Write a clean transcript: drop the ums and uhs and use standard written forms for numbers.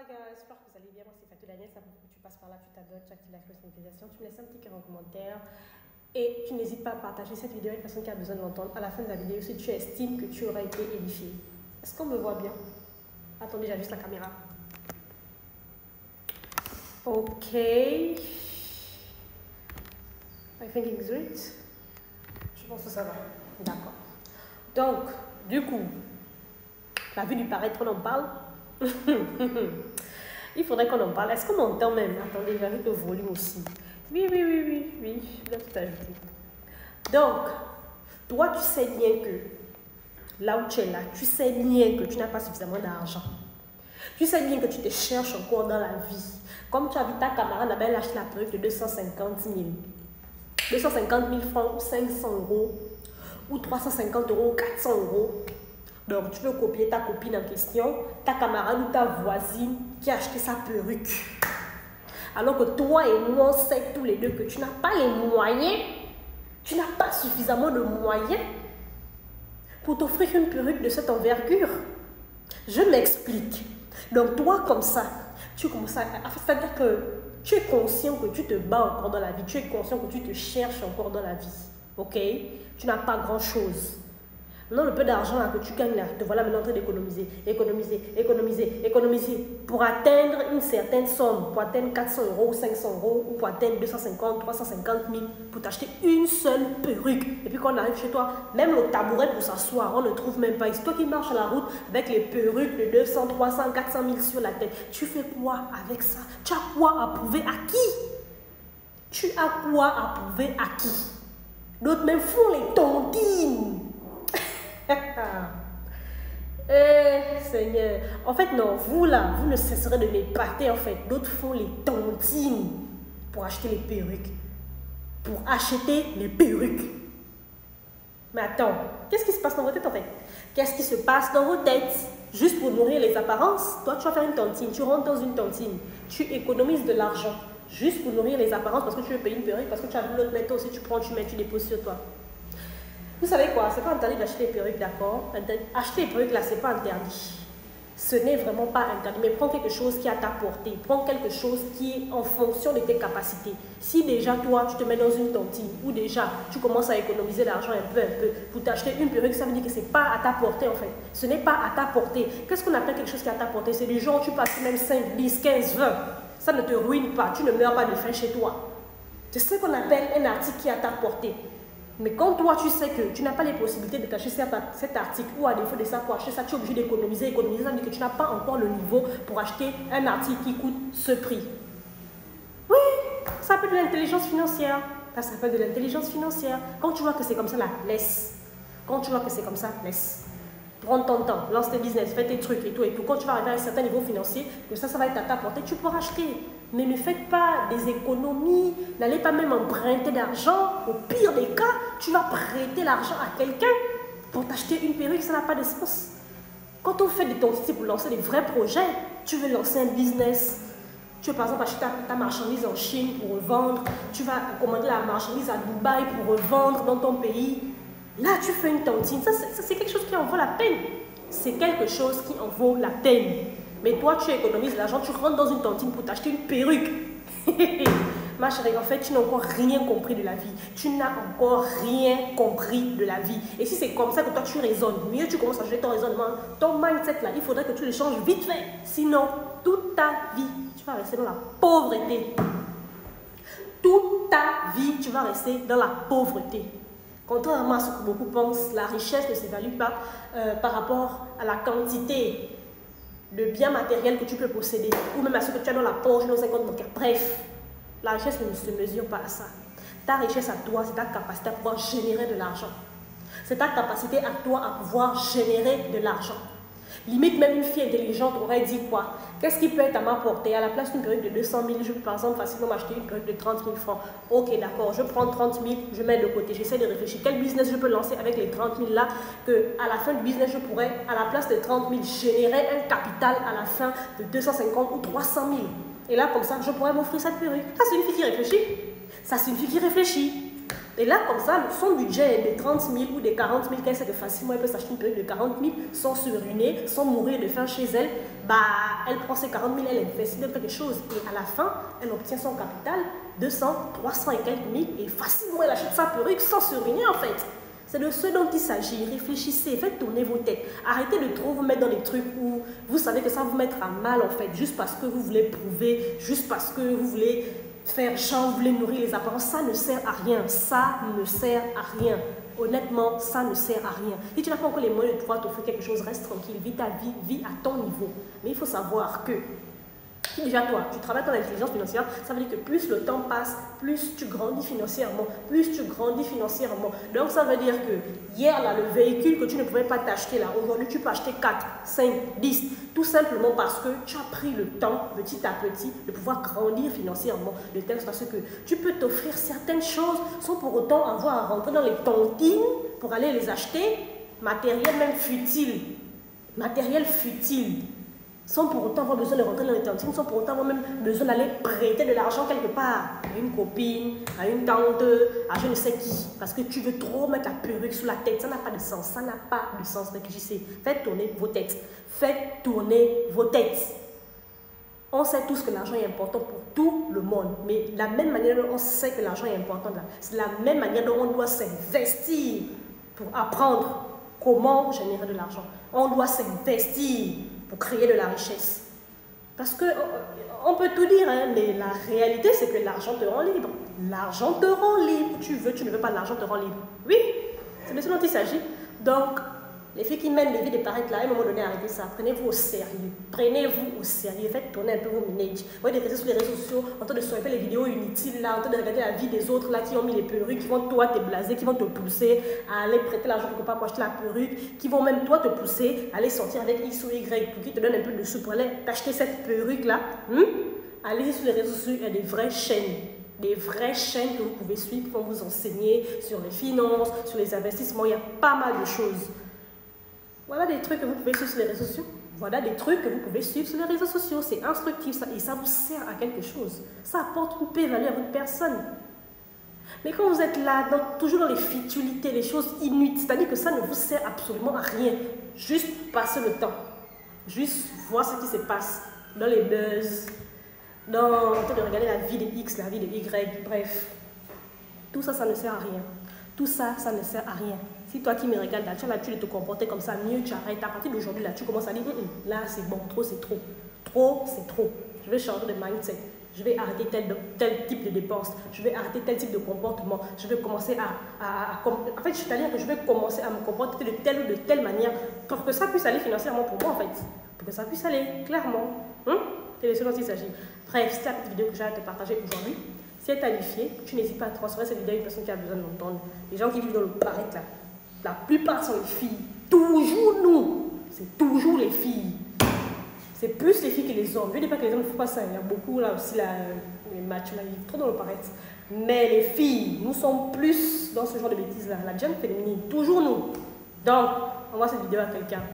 Hi guys, j'espère que vous allez bien. Moi c'est Fatou Daniel, ça veut dire que tu passes par là, tu t'abonnes, tu actives la cloche de notification, tu me laisses un petit cœur en commentaire et tu n'hésites pas à partager cette vidéo à une personne qui a besoin de l'entendre à la fin de la vidéo si tu estimes que tu auras été édifié. Est-ce qu'on me voit bien? Attendez, j'ajuste la caméra. Ok. I think it's great. Je pense que ça va. D'accord. Donc, du coup, la vue du paraître, on en parle. Il faudrait qu'on en parle. Est-ce qu'on m'entend même? Attendez, j'ajoute le volume aussi. Oui, je dois tout ajouter. Donc, toi, tu sais bien que là où tu es là, tu sais bien que tu n'as pas suffisamment d'argent. Tu sais bien que tu te cherches encore dans la vie. Comme tu as vu ta camarade là-bas, elle a acheté la perruque de 250 000. 250 000 francs ou 500 euros ou 350 euros ou 400 euros. Donc, tu veux copier ta copine en question, ta camarade ou ta voisine qui a acheté sa perruque. Alors que toi et moi, on sait tous les deux que tu n'as pas les moyens, tu n'as pas suffisamment de moyens pour t'offrir une perruque de cette envergure. Je m'explique. Donc, toi, comme ça, tu commences à... C'est-à-dire que tu es conscient que tu te bats encore dans la vie, tu es conscient que tu te cherches encore dans la vie. Ok? Tu n'as pas grand-chose. Non, le peu d'argent que tu gagnes là, te voilà maintenant en train d'économiser, économiser pour atteindre une certaine somme, pour atteindre 400 euros ou 500 euros, ou pour atteindre 250, 350 000, pour t'acheter une seule perruque. Et puis quand on arrive chez toi, même le tabouret pour s'asseoir, on ne trouve même pas. C'est toi qui marches à la route avec les perruques de 200, 300, 400 000 sur la tête. Tu fais quoi avec ça? Tu as quoi à prouver à qui? Tu as quoi à prouver à qui? D'autres même font les tontines. Seigneur, en fait non, vous là, vous ne cesserez de m'épater en fait. D'autres font les tontines pour acheter les perruques. Mais attends, qu'est-ce qui se passe dans vos têtes en fait? Qu'est-ce qui se passe dans vos têtes? Juste pour nourrir les apparences, toi tu vas faire une tontine, tu rentres dans une tontine, tu économises de l'argent juste pour nourrir les apparences parce que tu veux payer une perruque, parce que tu as vu l'autre méthode aussi, tu prends, tu mets, tu déposes sur toi. Vous savez quoi? C'est pas interdit d'acheter les perruques, d'accord? Acheter les perruques là, c'est pas interdit. Ce n'est vraiment pas interdit. Mais prends quelque chose qui est à ta portée. Prends quelque chose qui est en fonction de tes capacités. Si déjà toi, tu te mets dans une tontine ou déjà tu commences à économiser l'argent un peu pour t'acheter une perruque, ça veut dire que c'est pas à ta portée en fait. Ce n'est pas à ta portée. Qu'est-ce qu'on appelle quelque chose qui est à ta portée? C'est du genre tu passes même 5, 10, 15, 20. Ça ne te ruine pas. Tu ne meurs pas de faim chez toi. C'est ce qu'on appelle un article qui est à ta portée. Mais quand toi, tu sais que tu n'as pas les possibilités de t'acheter cet article ou à défaut de ça, pour acheter ça, tu es obligé d'économiser. Ça veut dire que tu n'as pas encore le niveau pour acheter un article qui coûte ce prix. Oui, ça s'appelle de l'intelligence financière. Ça s'appelle de l'intelligence financière. Quand tu vois que c'est comme ça, là, laisse. Quand tu vois que c'est comme ça, laisse. Prends ton temps, lance tes business, fais tes trucs et tout. Quand tu vas arriver à un certain niveau financier, que ça va être à ta portée, tu pourras acheter. Mais ne faites pas des économies, n'allez pas même emprunter d'argent. Au pire des cas, tu vas prêter l'argent à quelqu'un pour t'acheter une perruque, ça n'a pas de sens. Quand on fait des tentatives pour lancer des vrais projets, tu veux lancer un business. Tu veux par exemple acheter ta marchandise en Chine pour revendre. Tu vas commander la marchandise à Dubaï pour revendre dans ton pays. Là, tu fais une tontine. Ça c'est quelque chose qui en vaut la peine. C'est quelque chose qui en vaut la peine. Mais toi, tu économises l'argent, tu rentres dans une tontine pour t'acheter une perruque. Ma chérie, en fait, tu n'as encore rien compris de la vie. Tu n'as encore rien compris de la vie. Et si c'est comme ça que toi, tu raisonnes, mieux tu commences à changer ton raisonnement, ton mindset là, il faudrait que tu le changes vite fait. Sinon, toute ta vie, tu vas rester dans la pauvreté. Toute ta vie, tu vas rester dans la pauvreté. Contrairement à ce que beaucoup pensent, la richesse ne s'évalue pas par rapport à la quantité de biens matériels que tu peux posséder, ou même à ce que tu as dans la poche, dans un compte bancaire. Bref, la richesse ne se mesure pas à ça. Ta richesse à toi, c'est ta capacité à pouvoir générer de l'argent. C'est ta capacité à toi à pouvoir générer de l'argent. Limite, même une fille intelligente aurait dit quoi? Qu'est-ce qui peut être à ma portée? À la place d'une perruque de 200 000, je peux par exemple facilement m'acheter une perruque de 30 000 francs. Ok, d'accord, je prends 30 000, je mets de côté. J'essaie de réfléchir. Quel business je peux lancer avec les 30 000 là? À la fin du business, je pourrais, à la place de 30 000, générer un capital à la fin de 250 ou 300 000. Et là, comme ça, je pourrais m'offrir cette perruque. Ça, c'est une fille qui réfléchit. Ça, c'est une fille qui réfléchit. Et là, comme ça, son budget est de 30 000 ou de 40 000 qu'elle sait que facilement elle peut s'acheter une perruque de 40 000 sans se ruiner, sans mourir de faim chez elle. Bah, elle prend ses 40 000, elle investit dans quelque chose. Et à la fin, elle obtient son capital, 200, 300 et quelques mille. Et facilement, elle achète sa perruque sans se ruiner en fait. C'est de ce dont il s'agit. Réfléchissez, faites tourner vos têtes. Arrêtez de trop vous mettre dans des trucs où vous savez que ça va vous mettre à mal en fait, juste parce que vous voulez prouver, juste parce que vous voulez faire genre, vous voulez nourrir les apparences. Ça ne sert à rien. Ça ne sert à rien. Honnêtement, ça ne sert à rien. Si tu n'as pas encore les moyens de pouvoir t'offrir quelque chose, reste tranquille, vis ta vie, vis à ton niveau. Mais il faut savoir que si déjà toi, tu travailles dans l'intelligence financière, ça veut dire que plus le temps passe, plus tu grandis financièrement, Donc ça veut dire que hier, là, le véhicule que tu ne pouvais pas t'acheter, là, aujourd'hui, tu peux acheter 4, 5, 10, tout simplement parce que tu as pris le temps, petit à petit, de pouvoir grandir financièrement, de telle sorte que tu peux t'offrir certaines choses sans pour autant avoir à rentrer dans les tontines pour aller les acheter, matériel même futile, sans pour autant avoir besoin de rentrer dans les tontines, sans pour autant avoir même besoin d'aller prêter de l'argent quelque part à une copine, à une tante, à je ne sais qui, parce que tu veux trop mettre la perruque sous la tête. Ça n'a pas de sens, Réfléchissez, faites tourner vos têtes. On sait tous que l'argent est important pour tout le monde, mais la même manière dont on sait que l'argent est important, c'est la même manière dont on doit s'investir pour apprendre comment générer de l'argent. On doit s'investir pour créer de la richesse. Parce que on peut tout dire, hein, mais la réalité, c'est que l'argent te rend libre. L'argent te rend libre. Tu veux, tu ne veux pas, l'argent te rend libre. Oui, c'est de ce dont il s'agit. Donc, les filles qui mènent les vies de paraître là, à un moment donné, arrêtez ça. Prenez-vous au sérieux. Faites tourner un peu vos ménages. Vous voyez des réseaux sur les réseaux sociaux, en train de swiper les vidéos inutiles là, en train de regarder la vie des autres là, qui ont mis les perruques, qui vont toi te blaser, qui vont te pousser à aller prêter l'argent quelque part pour acheter la perruque, qui vont même toi te pousser à aller sortir avec X ou Y pour qu'ils te donnent un peu de sous pour aller t'acheter cette perruque là. Allez sur les réseaux sociaux, il y a des vraies chaînes. Des vraies chaînes que vous pouvez suivre qui vont vous enseigner sur les finances, sur les investissements. Il y a pas mal de choses. Voilà des trucs que vous pouvez suivre sur les réseaux sociaux. C'est instructif ça, et ça vous sert à quelque chose. Ça apporte une paix-value à votre personne. Mais quand vous êtes là, toujours dans les futilités, les choses inutiles, c'est-à-dire que ça ne vous sert absolument à rien. Juste passer le temps. Juste voir ce qui se passe dans les buzz, en train de regarder la vie de X, la vie de Y, bref. Tout ça, ça ne sert à rien. Ça ne sert à rien. Si toi qui me regardes là, tu as l'habitude de te comporter comme ça, mieux tu arrêtes. À partir d'aujourd'hui, là, tu commences à dire, là c'est bon, trop c'est trop. Trop c'est trop. Je vais changer de mindset. Je vais arrêter tel type de dépenses. Je vais arrêter tel type de comportement. Je vais commencer en fait, c'est-à-dire que je vais commencer à me comporter de telle ou de telle manière pour que ça puisse aller financièrement pour moi, en fait. Pour que ça puisse aller, clairement. C'est de ce dont il s'agit. Bref, c'est la petite vidéo que j'ai à te partager aujourd'hui. Si elle t'a édifié, tu n'hésites pas à transférer cette vidéo à une personne qui a besoin de l'entendre. Les gens qui vivent dans le paraître là, la plupart sont les filles. Toujours nous. C'est toujours les filles. C'est plus les filles que les hommes. Je ne dis pas que les hommes ne font pas ça. Il y a beaucoup là aussi, là, les matchs là, ils vivent trop dans le paraître. Mais les filles, nous sommes plus dans ce genre de bêtises là. La jeune féminine, toujours nous. Donc, envoie cette vidéo à quelqu'un.